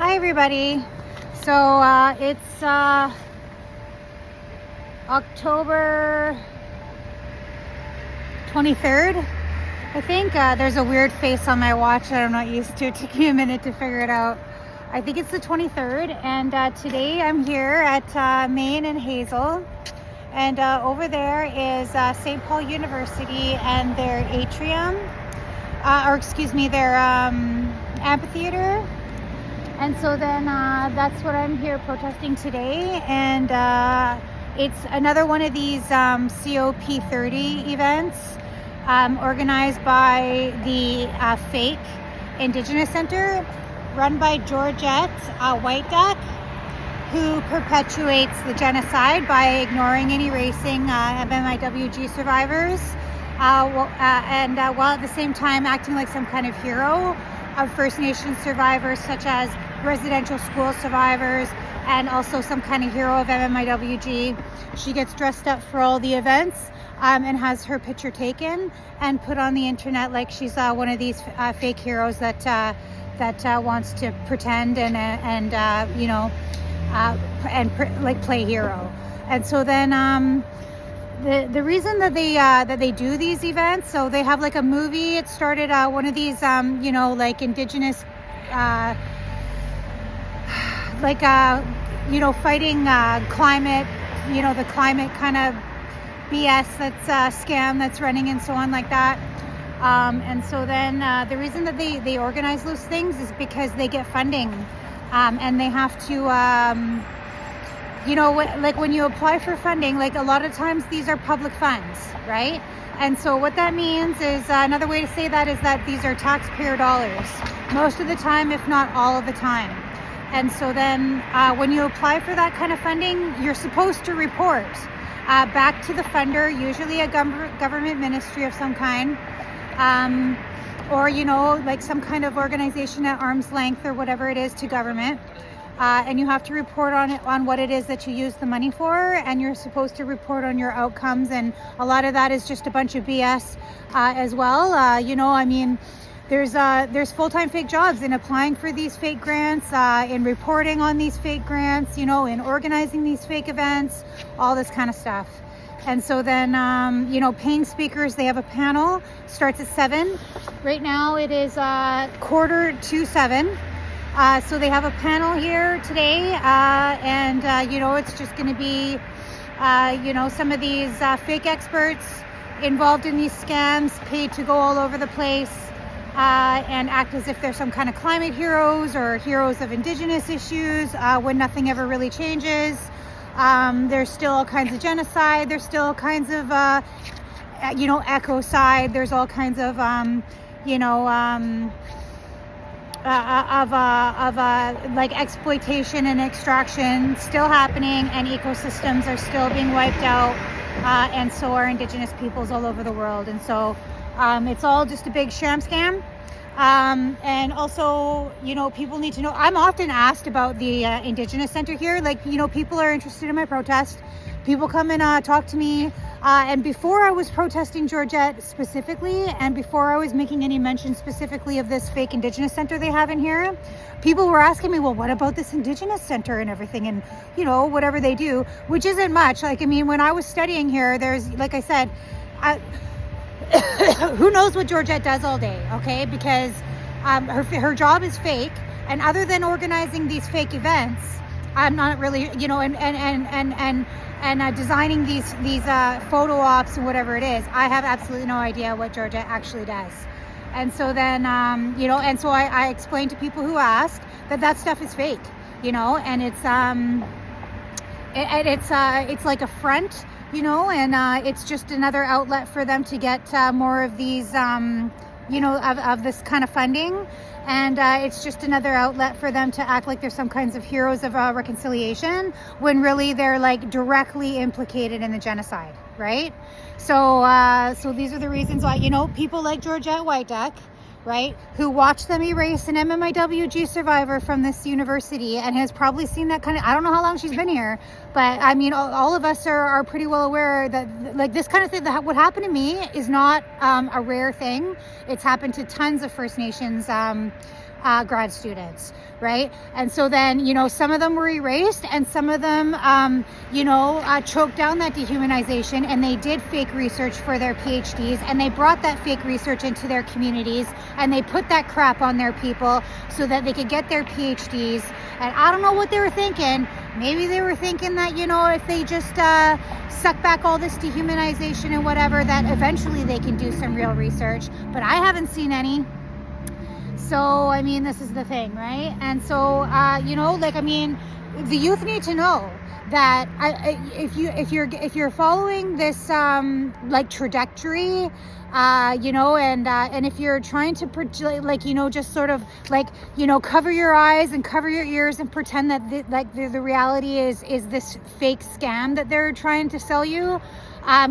Hi everybody. So it's October 23rd. I think there's a weird face on my watch that I'm not used to. It took me a minute to figure it out. I think it's the 23rd, and today I'm here at Maine and Hazel, and over there is St. Paul University and their atrium, their amphitheater. And so then that's what I'm here protesting today. And it's another one of these COP30 events organized by the fake Indigenous Center run by Georgette White Duck, who perpetuates the genocide by ignoring and erasing MMIWG survivors, while at the same time acting like some kind of hero of First Nations survivors, such as residential school survivors, and also some kind of hero of MMIWG. She gets dressed up for all the events and has her picture taken and put on the internet like she's one of these fake heroes that wants to pretend and play hero. And so then the reason that they do these events, so they have like a movie. It started one of these Indigenous fighting climate, the climate kind of BS that's scam that's running and so on like that. And so then the reason that they organize those things is because they get funding, and they have to when you apply for funding, like a lot of times these are public funds, right? And so what that means is another way to say that is that these are taxpayer dollars most of the time, if not all of the time. And so then when you apply for that kind of funding, you're supposed to report back to the funder, usually a government ministry of some kind, or some kind of organization at arm's length or whatever it is to government. And you have to report on what it is that you use the money for, and you're supposed to report on your outcomes. And a lot of that is just a bunch of BS as well. There's full-time fake jobs in applying for these fake grants, in reporting on these fake grants, in organizing these fake events, all this kind of stuff. And so then, paying speakers, they have a panel, starts at 7. Right now it is 6:45. So they have a panel here today, and it's just going to be, some of these fake experts involved in these scams, paid to go all over the place and act as if they're some kind of climate heroes or heroes of Indigenous issues, when nothing ever really changes. There's still all kinds of genocide. There's still all kinds of, ecocide. There's all kinds of, exploitation and extraction still happening, and ecosystems are still being wiped out, and so are Indigenous peoples all over the world. And so it's all just a big sham scam. And also, people need to know, I'm often asked about the Indigenous Center here. People are interested in my protest. People come and talk to me. And before I was protesting Georgette specifically, and before I was making any mention specifically of this fake Indigenous Center they have in here, people were asking me, well, what about this Indigenous Center and everything, and whatever they do, which isn't much. When I was studying here, there's, like I said, who knows what Georgette does all day, okay? Because her job is fake, and other than organizing these fake events, I'm not really, and designing these photo ops and whatever it is, I have absolutely no idea what Georgette actually does. And so then, and so I explained to people who ask that stuff is fake, and it's like a front, and it's just another outlet for them to get more of these, of this kind of funding. And it's just another outlet for them to act like they're some kinds of heroes of reconciliation, when really they're directly implicated in the genocide, right? So these are the reasons why, people like Georgette White Duck, right, who watched them erase an MMIWG survivor from this university and has probably seen that kind of, I don't know how long she's been here, but all of us are pretty well aware that this kind of thing, that what happened to me is not a rare thing. It's happened to tons of First Nations grad students, right? And so then, some of them were erased, and some of them, choked down that dehumanization, and they did fake research for their PhDs, and they brought that fake research into their communities, and they put that crap on their people so that they could get their PhDs. And I don't know what they were thinking. Maybe they were thinking that, if they just suck back all this dehumanization and whatever, that eventually they can do some real research. But I haven't seen any. So, this is the thing, right? And so, the youth need to know that if you're following this trajectory, and if you're trying to just sort of cover your eyes and cover your ears and pretend that the reality is this fake scam that they're trying to sell you,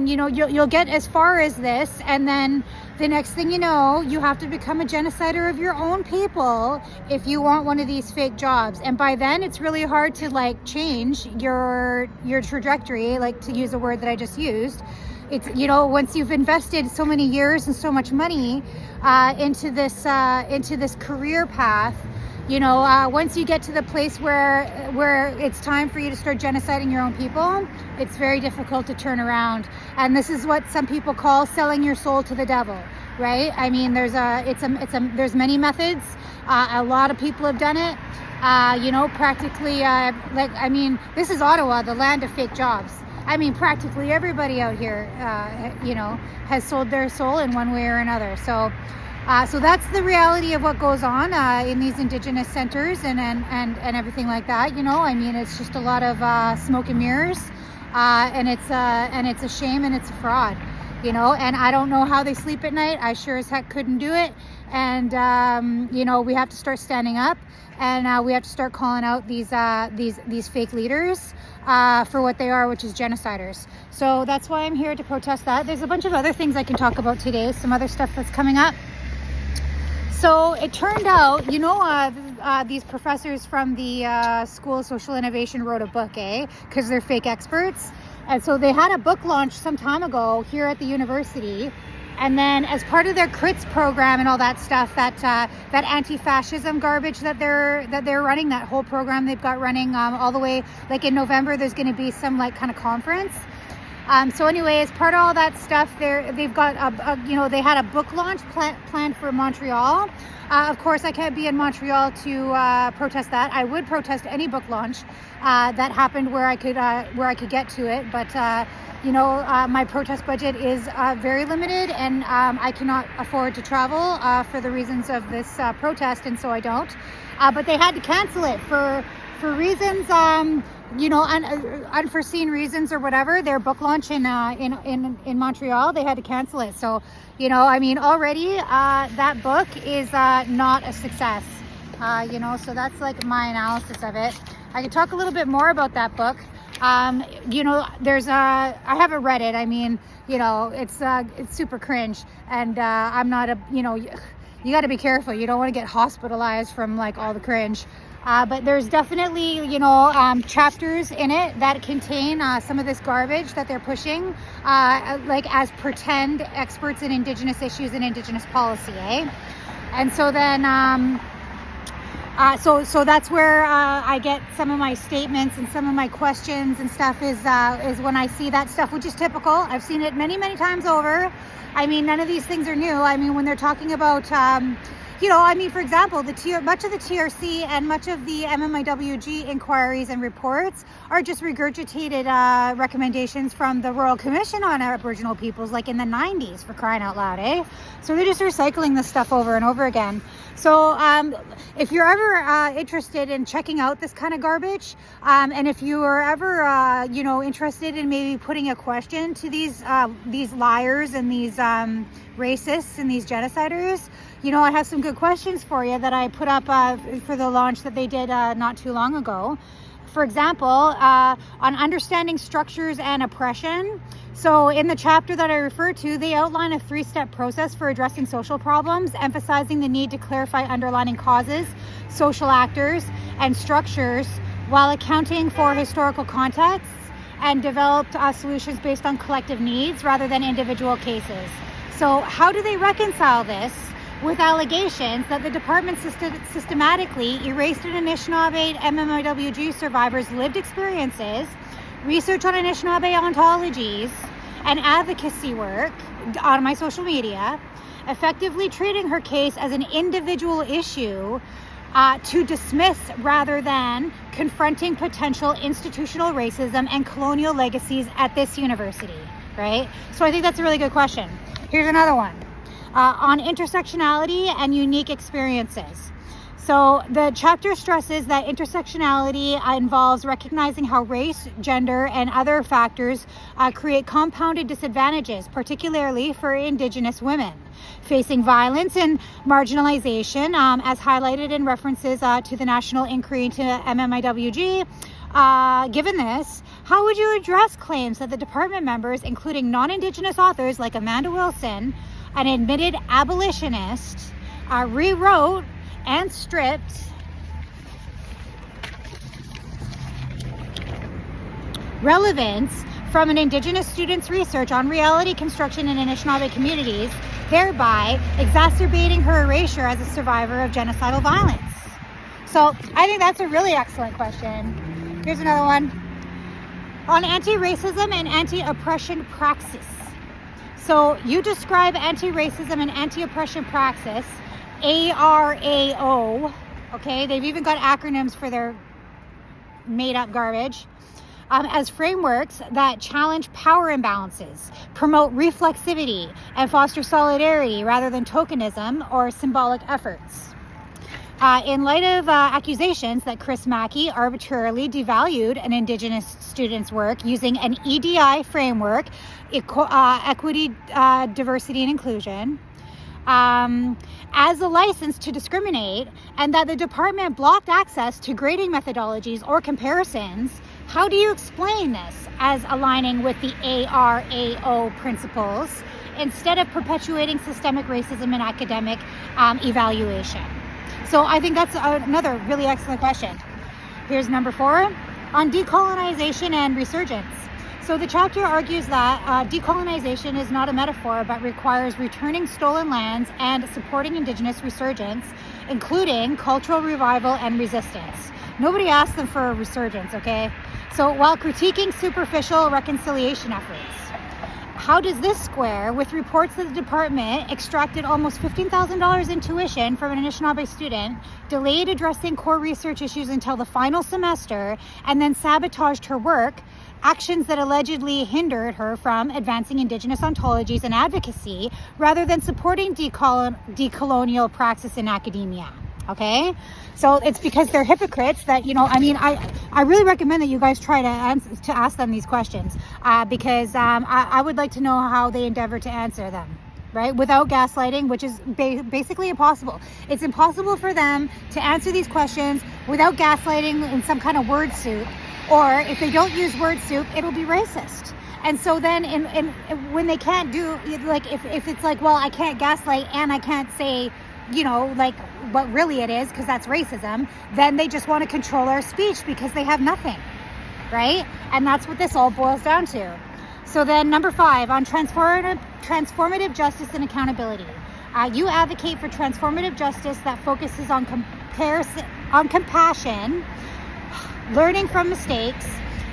you'll get as far as this, and then the next thing you know, you have to become a genocider of your own people if you want one of these fake jobs. And by then, it's really hard to change your trajectory, to use a word that I just used. It's, once you've invested so many years and so much money into this career path, once you get to the place where it's time for you to start genociding your own people, it's very difficult to turn around. And this is what some people call selling your soul to the devil, right? There's many methods. A lot of people have done it. Practically, this is Ottawa, the land of fake jobs. Practically everybody out here, has sold their soul in one way or another. So that's the reality of what goes on in these Indigenous centers and everything like that. It's just a lot of smoke and mirrors, and it's a shame, and it's a fraud. And I don't know how they sleep at night. I sure as heck couldn't do it. And we have to start standing up, and we have to start calling out these fake leaders for what they are, which is genociders. So that's why I'm here to protest that. There's a bunch of other things I can talk about today, some other stuff that's coming up. So it turned out, these professors from the School of Social Innovation wrote a book, because they're fake experts. And so they had a book launch some time ago here at the university. And then as part of their CRITS program and all that stuff, that anti-fascism garbage that they're running, that whole program they've got running all the way, in November, there's going to be some kind of conference. So anyway, as part of all that stuff, they've got they had a book launch planned for Montreal. Of course, I can't be in Montreal to protest that. I would protest any book launch that happened where I could get to it, but my protest budget is very limited, and I cannot afford to travel for the reasons of this protest, and so I don't. But they had to cancel it for reasons, unforeseen reasons or whatever. Their book launch in Montreal, they had to cancel it. So, already that book is not a success. So that's my analysis of it. I could talk a little bit more about that book. There's I haven't read it. It's super cringe, and I'm not you got to be careful. You don't want to get hospitalized from all the cringe. But there's definitely, chapters in it that contain some of this garbage that they're pushing, as pretend experts in Indigenous issues and Indigenous policy, And so then, so that's where I get some of my statements and some of my questions and stuff is when I see that stuff, which is typical. I've seen it many, many times over. None of these things are new. When they're talking about, for example, much of the TRC and much of the MMIWG inquiries and reports are just regurgitated recommendations from the Royal Commission on Aboriginal Peoples, in the 90s, for crying out loud, So they're just recycling this stuff over and over again. So if you're ever interested in checking out this kind of garbage, and if you are ever, interested in maybe putting a question to these liars and these racists and these genociders, I have some good questions for you that I put up for the launch that they did not too long ago. For example, on understanding structures and oppression. So in the chapter that I refer to, they outline a 3-step process for addressing social problems, emphasizing the need to clarify underlying causes, social actors, and structures, while accounting for historical contexts, and developed solutions based on collective needs rather than individual cases. So how do they reconcile this with allegations that the department systematically erased an Anishinaabe MMIWG survivors' lived experiences, research on Anishinaabe ontologies, and advocacy work on my social media, effectively treating her case as an individual issue to dismiss rather than confronting potential institutional racism and colonial legacies at this university, right? So I think that's a really good question. Here's another one. On intersectionality and unique experiences. So the chapter stresses that intersectionality involves recognizing how race, gender, and other factors create compounded disadvantages, particularly for Indigenous women facing violence and marginalization, as highlighted in references to the National Inquiry into MMIWG. Given this, how would you address claims that the department members, including non-Indigenous authors like Amanda Wilson, an admitted abolitionist, rewrote and stripped relevance from an Indigenous student's research on reality construction in Anishinaabe communities, thereby exacerbating her erasure as a survivor of genocidal violence? So I think that's a really excellent question. Here's another one. On anti-racism and anti-oppression praxis. So you describe anti-racism and anti-oppression praxis, ARAO, okay? They've even got acronyms for their made-up garbage, as frameworks that challenge power imbalances, promote reflexivity, and foster solidarity rather than tokenism or symbolic efforts. In light of accusations that Chris Mackey arbitrarily devalued an Indigenous student's work using an EDI framework, equity, diversity, and inclusion, as a license to discriminate, and that the department blocked access to grading methodologies or comparisons, how do you explain this as aligning with the ARAO principles instead of perpetuating systemic racism in academic evaluation? So I think that's another really excellent question. Here's number 4, on decolonization and resurgence. So the chapter argues that decolonization is not a metaphor, but requires returning stolen lands and supporting Indigenous resurgence, including cultural revival and resistance. Nobody asked them for a resurgence, okay? So while critiquing superficial reconciliation efforts, how does this square with reports that the department extracted almost $15,000 in tuition from an Anishinaabe student, delayed addressing core research issues until the final semester, and then sabotaged her work, actions that allegedly hindered her from advancing Indigenous ontologies and advocacy rather than supporting decolonial praxis in academia? Okay, so it's because they're hypocrites that, I really recommend that you guys try to ask them these questions because I would like to know how they endeavor to answer them, right? Without gaslighting, which is basically impossible. It's impossible for them to answer these questions without gaslighting in some kind of word soup, or if they don't use word soup, it'll be racist. And so then when they can't do, like, if it's like, well, I can't gaslight and I can't say, like what really it is, because that's racism, then they just want to control our speech because they have nothing, right? And that's what this all boils down to. So then number 5, on transformative justice and accountability. You advocate for transformative justice that focuses on compassion, learning from mistakes,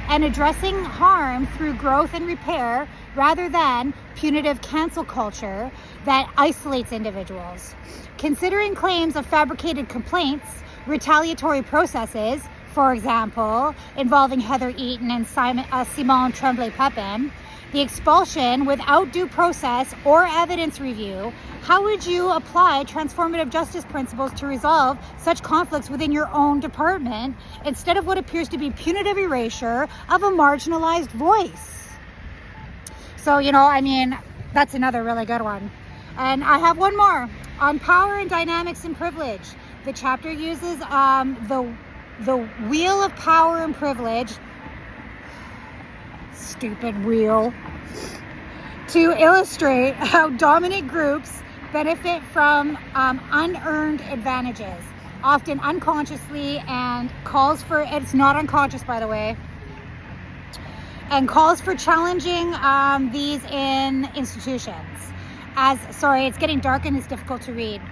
and addressing harm through growth and repair rather than punitive cancel culture that isolates individuals. Considering claims of fabricated complaints, retaliatory processes, for example, involving Heather Eaton and Simone Tremblay-Pepin, the expulsion without due process or evidence review, how would you apply transformative justice principles to resolve such conflicts within your own department instead of what appears to be punitive erasure of a marginalized voice? So, that's another really good one. And I have one more. On power and dynamics and privilege. The chapter uses the wheel of power and privilege, stupid wheel, to illustrate how dominant groups benefit from unearned advantages, often unconsciously, and calls for, it's not unconscious by the way, and calls for challenging these in institutions. Sorry, it's getting dark and it's difficult to read.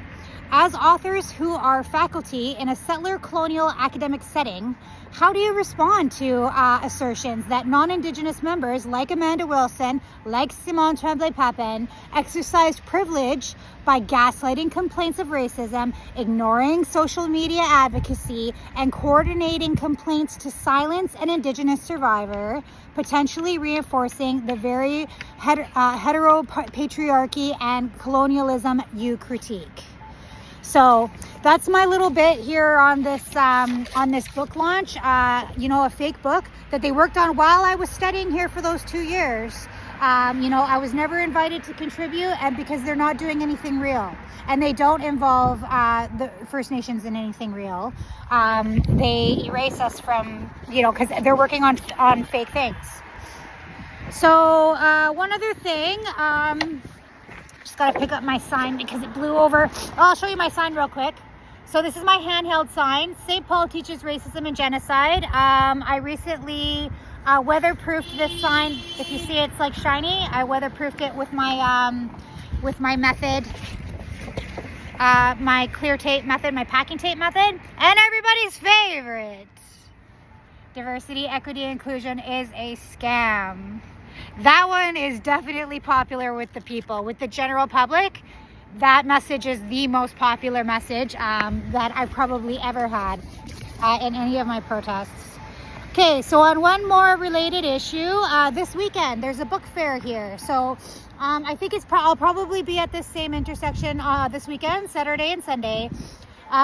As authors who are faculty in a settler colonial academic setting, how do you respond to assertions that non-Indigenous members like Amanda Wilson, like Simone Tremblay-Papin, exercised privilege by gaslighting complaints of racism, ignoring social media advocacy, and coordinating complaints to silence an Indigenous survivor, potentially reinforcing the very heteropatriarchy and colonialism you critique? So that's my little bit here on this book launch. A fake book that they worked on while I was studying here for those 2 years. I was never invited to contribute, and because they're not doing anything real, and they don't involve the First Nations in anything real, they erase us from, because they're working on fake things. So one other thing. Just got to pick up my sign because it blew over. I'll show you my sign real quick. So this is my handheld sign. St. Paul teaches racism and genocide. I recently weatherproofed this sign. If you see it's like shiny, I weatherproofed it with my method, my clear tape method, my packing tape method, and everybody's favorite. Diversity, equity, inclusion is a scam. That one is definitely popular with the people, with the general public. That message is the most popular message that I've probably ever had in any of my protests. Okay, so on one more related issue, this weekend there's a book fair here. So I think I'll probably be at this same intersection this weekend, Saturday and Sunday,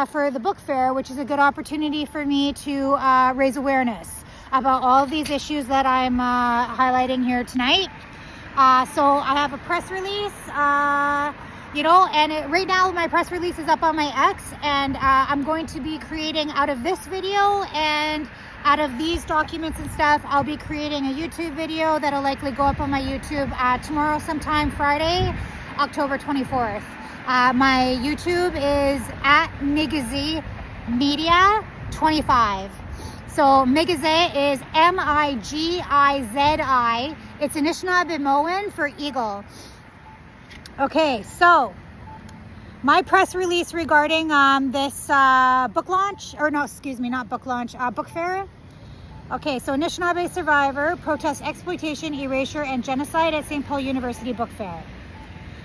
for the book fair, which is a good opportunity for me to raise awareness about all of these issues that I'm highlighting here tonight. So I have a press release, and right now my press release is up on my X, and I'm going to be creating out of this video and out of these documents and stuff, I'll be creating a YouTube video that'll likely go up on my YouTube tomorrow sometime, Friday, October 24th. My YouTube is at Migizi Media 25. So Migizi is Migizi. It's Anishinaabe for eagle. Okay, so my press release regarding this book launch, book fair. Okay, so Anishinaabe survivor protests exploitation, erasure, and genocide at St. Paul University Book Fair.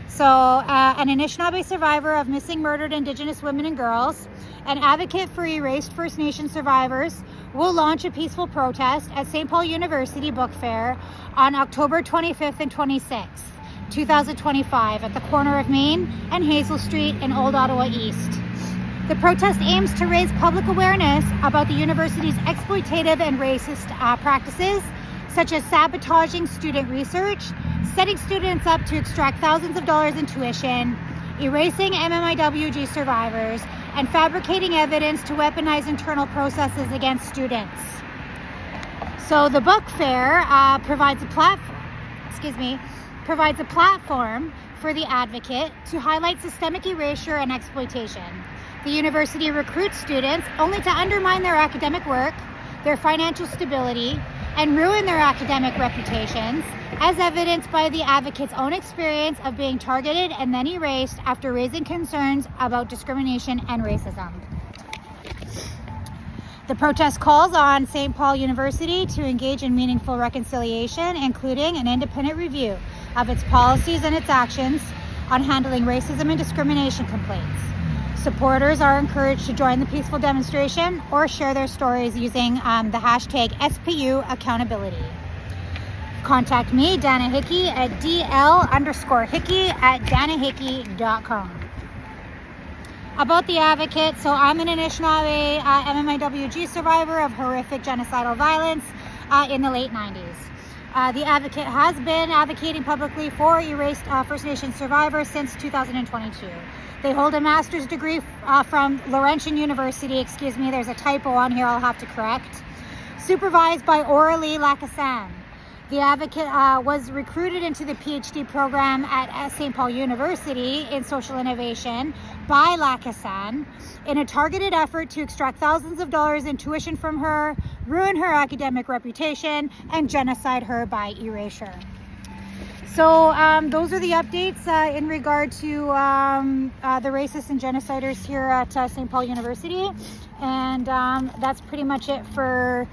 So an Anishinaabe survivor of missing murdered Indigenous women and girls, an advocate for erased First Nation survivors, will launch a peaceful protest at St. Paul University Book Fair on October 25th and 26th, 2025 at the corner of Main and Hazel Street in Old Ottawa East. The protest aims to raise public awareness about the university's exploitative and racist practices, such as sabotaging student research, setting students up to extract thousands of dollars in tuition, erasing MMIWG survivors, and fabricating evidence to weaponize internal processes against students. So the book fair provides a platform for the advocate to highlight systemic erasure and exploitation. The university recruits students only to undermine their academic work, their financial stability, and ruin their academic reputations, as evidenced by the advocate's own experience of being targeted and then erased after raising concerns about discrimination and racism. The protest calls on St. Paul University to engage in meaningful reconciliation, including an independent review of its policies and its actions on handling racism and discrimination complaints. Supporters are encouraged to join the peaceful demonstration or share their stories using the hashtag SPU accountability. Contact me, Dana Hickey, at dl_hickey@danahickey.com. About the advocate, so I'm an Anishinaabe MMIWG survivor of horrific genocidal violence in the late 90s. The advocate has been advocating publicly for erased First Nation survivors since 2022. They hold a master's degree from Laurentian University. There's a typo on here I'll have to correct. Supervised by Aurélie Lacassan. The advocate was recruited into the PhD program at St. Paul University in social innovation by Lacassan in a targeted effort to extract thousands of dollars in tuition from her, ruin her academic reputation, and genocide her by erasure. So those are the updates in regard to the racists and genociders here at St. Paul University, and that's pretty much it for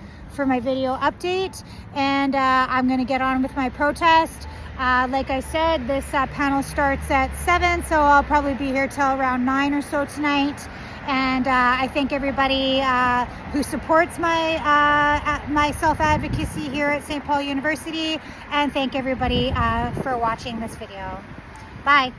my video update. And I'm going to get on with my protest. Like I said, this panel starts at 7, so I'll probably be here till around 9 or so tonight. And I thank everybody who supports my self-advocacy here at St. Paul University, and thank everybody for watching this video. Bye.